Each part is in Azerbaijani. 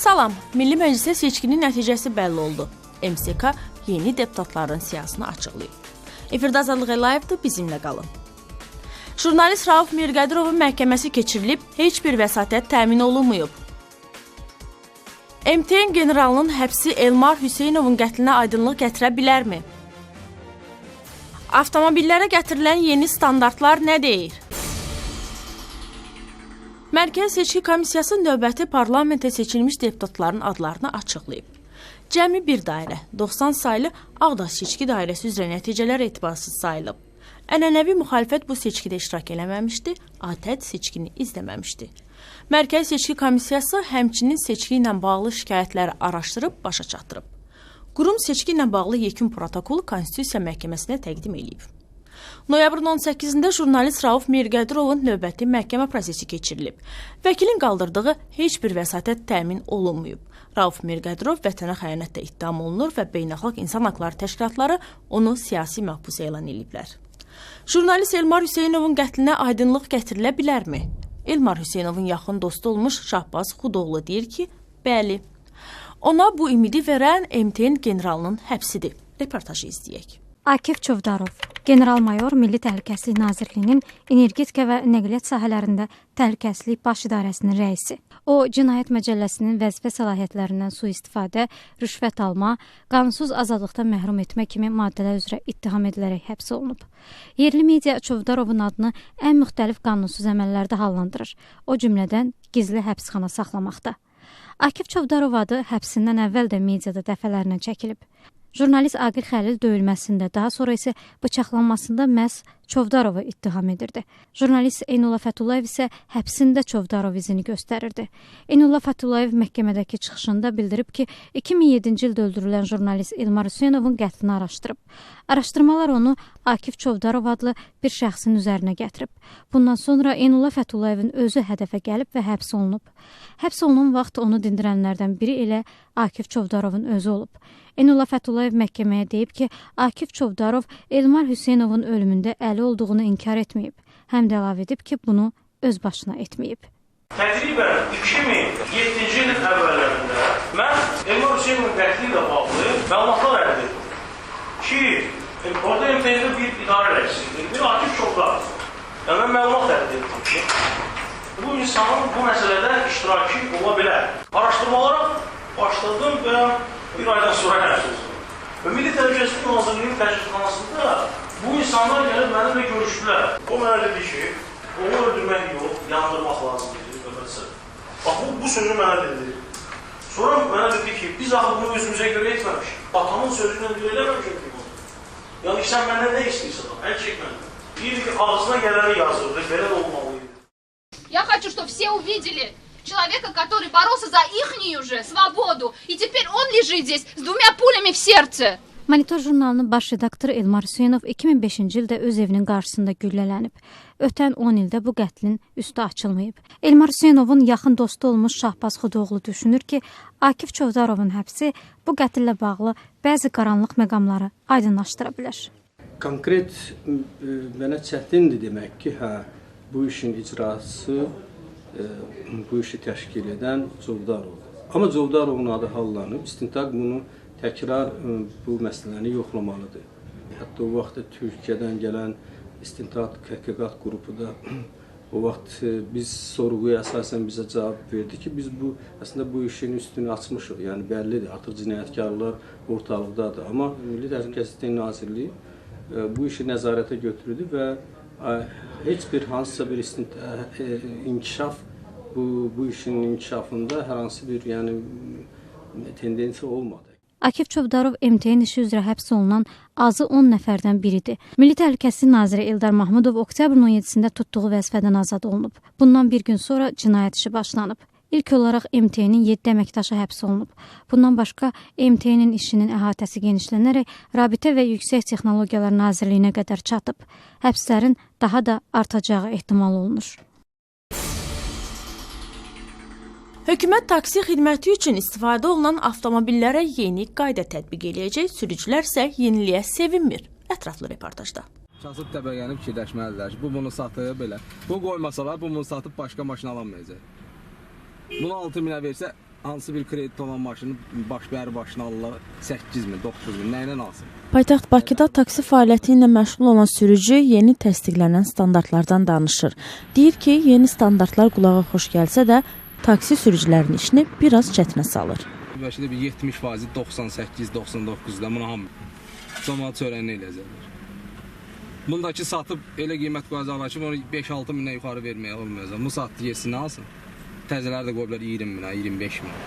Salam, Milli Məclisə seçkinin nəticəsi bəlli oldu. MSK yeni deputatların siyasını açıqlayıb. Efirdə Azadlıq Əlayevdir, bizimlə qalın. Jurnalist Rauf Mirqədirovun məhkəməsi keçirilib, heç bir vəsatət təmin olunmayıb. MTN generalının həbsi Elmar Hüseynovun qətlinə aydınlıq gətirə bilərmi? Avtomobillərə gətirilən yeni standartlar nə deyir? Mərkəzi Seçki Komissiyası növbəti parlamentə seçilmiş deputatların adlarını açıqlayıb. Cəmi bir dairə, 90 saylı Ağdaş seçki dairəsi üzrə nəticələr etibarsız sayılıb. Ənənəvi müxalifət bu seçkidə iştirak eləməmişdi, ATƏT seçkini izləməmişdi. Mərkəzi Seçki Komissiyası həmçinin seçki ilə bağlı şikayətləri araşdırıb, başa çatdırıb. Qurum seçki ilə bağlı yekun protokolu Konstitusiya Məhkəməsinə təqdim edib. Noyabrın 18-də jurnalist Rauf Mirqədirovun növbəti məhkəmə prosesi keçirilib. Vəkilin qaldırdığı heç bir vəsatət təmin olunmayıb. Rauf Mirqədirov vətənə xəyanətdə ittiham olunur və beynəlxalq insan haqları təşkilatları onu siyasi məhbus elan ediblər. Jurnalist Elmar Hüseynovun qətlinə aydınlıq gətirilə bilərmi? Elmar Hüseynovun yaxın dostu olmuş Şahbaz Xudoğlu deyir ki, bəli. Ona bu ümidi verən MTN generalının həbsidir. Reportajı izləyək. Akif Çovdarov, general-mayor Milli Təhlükəsizlik Nazirliyinin energetika və nəqliyyat sahələrində Təhlükəsizlik Baş İdarəsinin rəisi. O, Cinayət Məcəlləsinin vəzifə səlahiyyətlərindən sui-istifadə, rüşvət alma, qanunsuz azadlıqdan məhrum etmə kimi maddələr üzrə ittiham edilərək həbs olunub. Yerli media Çovdarovun adını ən müxtəlif qanunsuz əməllərdə hallandırır. O cümlədən gizli həbsxana saxlamaqda. Akif Çovdarov adı həbsindən əvvəl də mediada dəfələrlə çəkilib. Jurnalist Aqil Xəlil döyülməsində, daha sonra isə bıçaqlanmasında məhz Çovdarovu ittiham edirdi. Jurnalist Eynullah Fətullayev isə həbsində Çovdarov izini göstərirdi. Eynullah Fətullayev məhkəmədəki çıxışında bildirib ki, 2007-ci ildə öldürülən jurnalist Elmar Hüseynovun qətlini araşdırıb. Araşdırmalar onu Akif Çovdarov adlı bir şəxsin üzərinə gətirib. Bundan sonra Eynullah Fətullayevin özü hədəfə gəlib və həbs olunub. Həbs olunan vaxt onu dindirənlərdən biri elə Akif Çovdarovun özü olub. Eynullah Fətullayev məhkəməyə deyib ki, Akif Çovdarov Elmar Hüseynovun ölümündə əli olduğunu inkar etməyib. Həm də əlavə edib ki, bunu öz başına etməyib. Təqribən 2007-ci ilin əvvəllərində mən Elmar Hüseynovun qətli ilə bağlı məlumatlar əldə etdim ki, orada MTN-də bir idarə rəisidir, bir Akif Çovdarov. Yəni mən məlumat əldə etdim ki, bu insanın bu məsələdə iştirakı ola bilər. Araşdırmalara başladım və bir aydan sonra həbs olsun. Və Milli Təhlükəsizlik Nazirliyinin təşkilatxanasında bu insanlar gəlib mənimlə görüşdülər. O mənə dedi ki, onu öldürmək yox, yandırmaq lazımdır. Bax, bu sözü mənə dedi. Sonra mənə dedi ki, biz axı bunu özümüzə görə etməmişik. Atamın sözündən görə eləməmişik ki, bunu. Yəni ki, sən məndən nə istəyirsən? Əl çəkmədim. Deyirdi ki, ağzına gələni yazırdı, belə də olmalıydı. Я хочу, чтобы все увидели человека, который боролся за ихнюю же свободу, и теперь он лежит здесь с двумя пулями в сердце. Monitor jurnalının baş redaktoru Elmar Hüseynov 2005-ci ildə öz evinin qarşısında güllələnib. Ötən 10 ildə bu qətlin üstü açılmayıb. Elmar Hüseynovun yaxın dostu olmuş Şahbaz Xudoğlu düşünür ki, Akif Çovdarovun həbsi bu qətllə bağlı bəzi qaranlıq məqamları aydınlaşdıra bilər. Konkret mənə çətindir demək ki, bu işin icrası bu işi təşkil edən Çovdarov. Amma Çovdarovun adı hallanıb, istintaq bunu təkrar bu məsələni yoxlamalıdır. Hətta o vaxt Türkiyədən gələn istintaq təhqiqat qrupu da o vaxt biz sorğuya əsasən bizə cavab verdi ki, biz əslində bu işin üstünü açmışıq. Yəni bəllidir, artıq cinayətkarlar ortalıqdadır. Amma Milli Təhlükəsizlik Nazirliyi bu işi nəzarətə götürdü və heç bir hansısa bir inkişaf bu işin inkişafında hər hansı bir tendensiya olmadı. Akif Çovdarov MTN işi üzrə həbs olunan azı 10 nəfərdən biridir. Milli Təhlükəsizlik Naziri Eldar Mahmudov oktyabrın 17-sində tutduğu vəzifədən azad olunub. Bundan bir gün sonra cinayət işi başlanıb. İlk olaraq MTN-in 7 əməkdaşı həbs olunub. Bundan başqa MTN-in işinin əhatəsi genişlənərək Rabitə və Yüksək Texnologiyalar Nazirliyinə qədər çatıb. Həbslərin daha da artacağı ehtimal olunur. Hökumət taksi xidməti üçün istifadə olunan avtomobillərə yeni qayda tətbiq eləyəcək, sürücülər isə yeniliyə sevinmir. Ətraflı reportajda. Kasıb təbəqəni fikirləşməlidirlər ki, bu bunu satıb belə. Bu qoymasalar, bu bunu satıb başqa maşın alamayacaq. Bunu 6 minə versə Hansı bir kredit olan maşını bəri başına alırlar 8 min, 9 min, nə ilə alsın? Paytaxt Bakıda taksi fəaliyyəti ilə məşğul olan sürücü yeni təsdiqlənən standartlardan danışır. Deyir ki, yeni standartlar qulağa xoş gəlsə də, taksi sürücülərinin işini biraz çətinə salır. Bəlkə də bir 70%, 98-99-da bunu hamı cəmaət çörəyini eləyəcəklər. Bundakı satıb elə qiymət qoyacaqlar ki, onu 5-6 minə yuxarı verməyə olmayacaq. Bu satdı yesinə alsın. Təzələr də qoyublar 20 minə, 25 minə.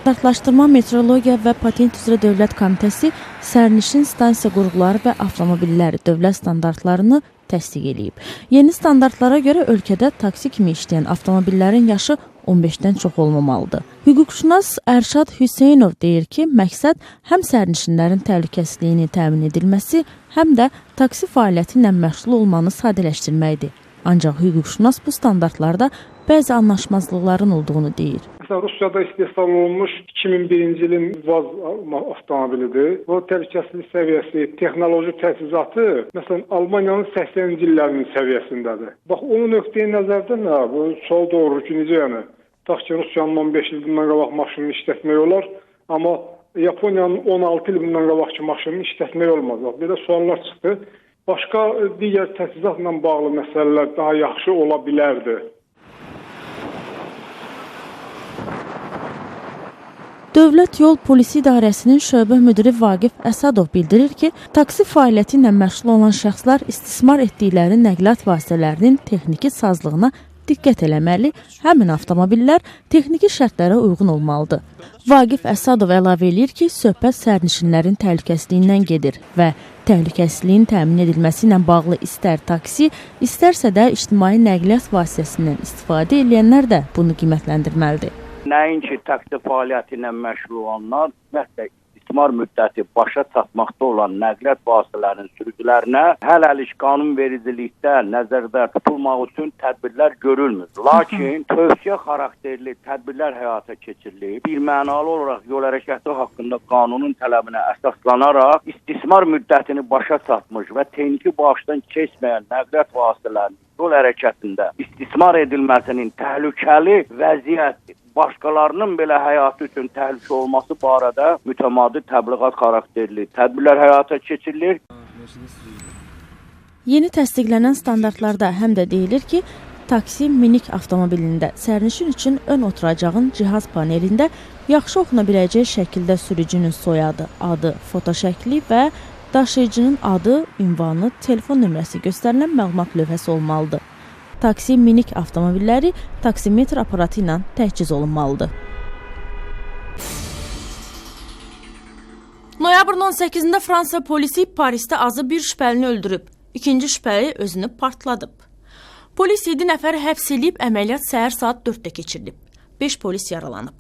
Standartlaşdırma, Meteorologiya və Patent üzrə Dövlət Komitəsi sərnişin stansiya qurğuları və avtomobilləri dövlət standartlarını təsdiq edib. Yeni standartlara görə ölkədə taksi kimi işləyən avtomobillərin yaşı 15-dən çox olmamalıdır. Hüquqşünas Ərşad Hüseynov deyir ki, məqsəd həm sərnişinlərin təhlükəsizliyini təmin edilməsi, həm də taksi fəaliyyəti ilə məşğul olmanı sadələşdirməkdir. Ancaq hüquqşünas bu standartlarda bəzi anlaşmazlıqların olduğunu deyir. Məsələn, Rusiyada istehsal olunmuş 2001-ci ilin VAZ avtomobilidir. O təhlükəsizlik səviyyəsi, texnoloji təchizatı, məsələn, Almaniyanın 80-ci illərinin səviyyəsindədir. Bax, onun nöqteyi nəzərdən bu sual doğru ki, necə yəni? Tax ki, Rusiyanın 15 il bundan qabaq maşınını işlətmək olar, amma Yaponiyanın 16 il bundan qabaqki maşınını işlətmək olmaz. Bax, belə suallar çıxdı. Başqa digər təchizatla bağlı məsələlər daha yaxşı ola bilərdi. Dövlət Yol Polisi İdarəsinin şöbə müdiri Vaqif Əsadov bildirir ki, taksi fəaliyyəti ilə məşğul olan şəxslər istismar etdikləri nəqliyyat vasitələrinin texniki sazlığına diqqət eləməli, həmin avtomobillər texniki şərtlərə uyğun olmalıdır. Vaqif Əsadov əlavə eləyir ki, söhbət sərnişinlərin təhlükəsizliyindən gedir və təhlükəsizliyin təmin edilməsi ilə bağlı istər taksi, istərsə də ictimai nəqliyyat vasitəsindən istifadə edənlər də bunu qiymətləndirməlidir. Nəinki taksi fəaliyyəti ilə məşğul olanlar, ümumiyyətlə istismar müddəti başa çatmaqda olan nəqliyyat vasitələrinin sürücülərinə hələlik qanunvericilikdə nəzərdə tutulmaq üçün tədbirlər görülmür. Lakin tövsiyə xarakterli tədbirlər həyata keçirilib. Bir mənalı olaraq yol hərəkəti haqqında qanunun tələbinə əsaslanaraq istismar müddətini başa çatmış və texniki bağışdan keçməyən nəqliyyat vasitələrinin yol hərəkətində istismar edilməsinin təhlükəli vəziyyət başqalarının belə həyatı üçün təhlükə olması barədə mütəmadi təbliğat xarakterli tədbirlər həyata keçirilir. Yeni təsdiqlənən standartlarda həm də deyilir ki, taksi minik avtomobilində sərnişin üçün ön oturacağın cihaz panelində yaxşı oxuna biləcək şəkildə sürücünün soyadı, adı, fotoşəkli və daşıyıcının adı, ünvanı, telefon nömrəsi göstərilən məlumat lövhəsi olmalıdır. Taksi minik avtomobilləri taksimetr aparatı ilə təchiz olunmalıdır. Noyabrın 18-də Fransa polisi Parisdə azı bir şübhəlini öldürüb, ikinci şübhəli özünü partladıb. Polis 7 nəfəri həbs edib, əməliyyat səhər saat 4-də keçirilib. 5 polis yaralanıb.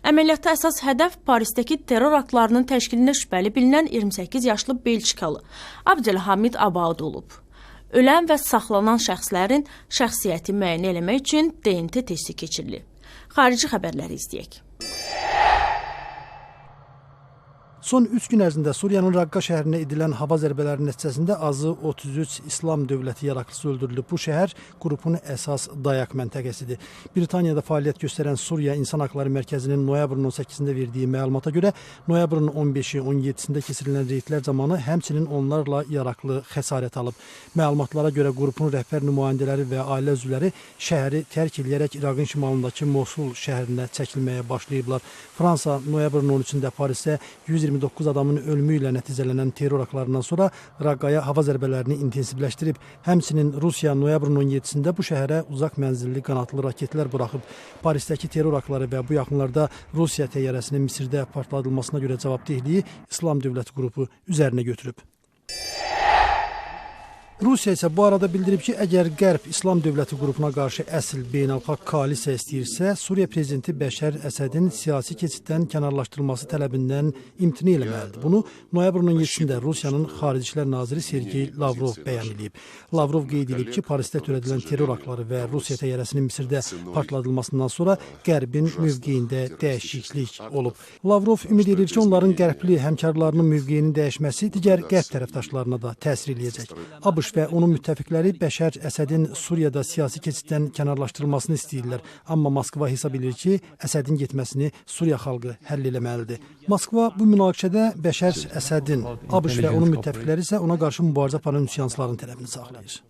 Əməliyyatda əsas hədəf Parisdəki terror aktlarının təşkilində şübhəli bilinən 28 yaşlı Belçikalı Abdelhamid Abaud olub. Ölən və saxlanan şəxslərin şəxsiyyəti müəyyən eləmək üçün DNT testi keçirilir. Xarici xəbərləri izləyək. Son 3 gün ərzində Suriyanın Raqqa şəhərinə edilən hava zərbələrinin nəticəsində azı 33 İslam dövləti yaraqlısı öldürülüb. Bu şəhər qrupun əsas dayaq məntəqəsidir. Britaniyada fəaliyyət göstərən Suriya İnsan Haqları Mərkəzinin noyabrın 18-də verdiyi məlumata görə noyabrın 15-i, 17-sində keçirilən reydlər zamanı həmçinin onlarla yaraqlı xəsarət alıb. Məlumatlara görə qrupun rəhbər nümayəndələri və ailə üzvləri şəhəri tərk edərək İraqın şimalındakı Mosul şəhərinə çəkilməyə başlayıblar. Fransa noyabrın 13-də Parisdə 129 adamın ölümü ilə nəticələnən terror aktlarından sonra Raqqaya hava zərbələrini intensivləşdirib. Həmçinin Rusiya noyabrın 17-sində bu şəhərə uzaq mənzilli qanadlı raketlər buraxıb. Parisdəki terror aktları və bu yaxınlarda Rusiya təyyarəsinin Misirdə partladılmasına görə cavabdehliyi İslam dövləti qrupu üzərinə götürüb. Rusiya isə bu arada bildirib ki, əgər Qərb İslam dövləti qrupuna qarşı əsl beynəlxalq koalisiya istəyirsə, Suriya prezidenti Bəşər Əsədin siyasi keçiddən kənarlaşdırılması tələbindən imtina eləməlidir. Bunu noyabrın 17-də Rusiyanın Xarici İşlər naziri Sergey Lavrov bəyan edib. Lavrov qeyd edib ki, Parisdə törədilən terror aktları və Rusiya təyyarəsinin Misirdə partladılmasından sonra Qərbin mövqeyində dəyişiklik olub. Lavrov ümid edir ki, onların qərbli həmkarlarının mövqeyinin dəyişməsi digər qərb tərəfdaşlarına da təsir eləyəcək. ABŞ ABŞ və onun müttəfiqləri Bəşər Əsədin Suriyada siyasi keçiddən kənarlaşdırılmasını istəyirlər. Amma Moskva hesab edir ki, Əsədin getməsini Suriya xalqı həll eləməlidir. Moskva bu münaqişədə Bəşər Əsədin, ABŞ və onun müttəfiqləri isə ona qarşı mübarizə aparan üsyançıların tərəfini saxlayır.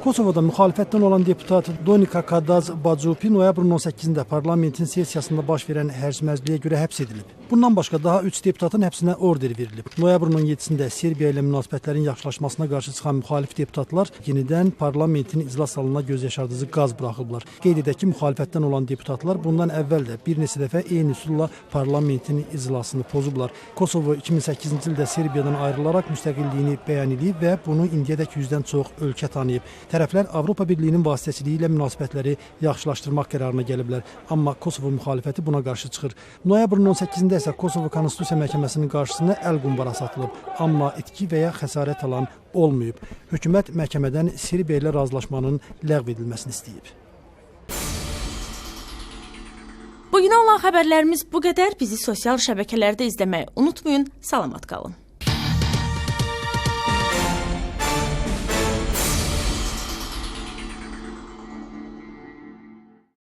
Kosovoda müxalifətdən olan deputat Donika Kadaz Bacupi noyabrın 18-də parlamentin sessiyasında baş verən hərcmərcliyə görə həbs edilib. Bundan başqa daha 3 deputatın həbsinə order verilib. Noyabrın 17-də Serbiya ilə münasibətlərin yaxşılaşmasına qarşı çıxan müxalif deputatlar yenidən parlamentin iclas salonuna göz yaşardıcı qaz buraxıblar. Qeyd edək ki, müxalifətdən olan deputatlar bundan əvvəl də bir neçə dəfə eyni üsulla parlamentin iclasını pozublar. Kosovo 2008-ci ildə Serbiyadan ayrılaraq müstəqilliyini bəyan edib və bunu indiyədək 100-dən çox ölkə tanıyıb. Tərəflər Avropa Birliyinin vasitəçiliyi ilə münasibətləri yaxşılaşdırmaq qərarına gəliblər, amma Kosovo müxalifəti buna qarşı çıxır. Noyabrın 18-də isə Kosovo Konstitusiya Məhkəməsinin qarşısına əl qumbara atılıb, amma itki və ya xəsarət alan olmayıb. Hökumət məhkəmədən Serbiya ilə razılaşmanın ləğv edilməsini istəyib. Bugünə olan xəbərlərimiz bu qədər. Bizi sosial şəbəkələrdə izləməyi unutmayın. Salamat qalın.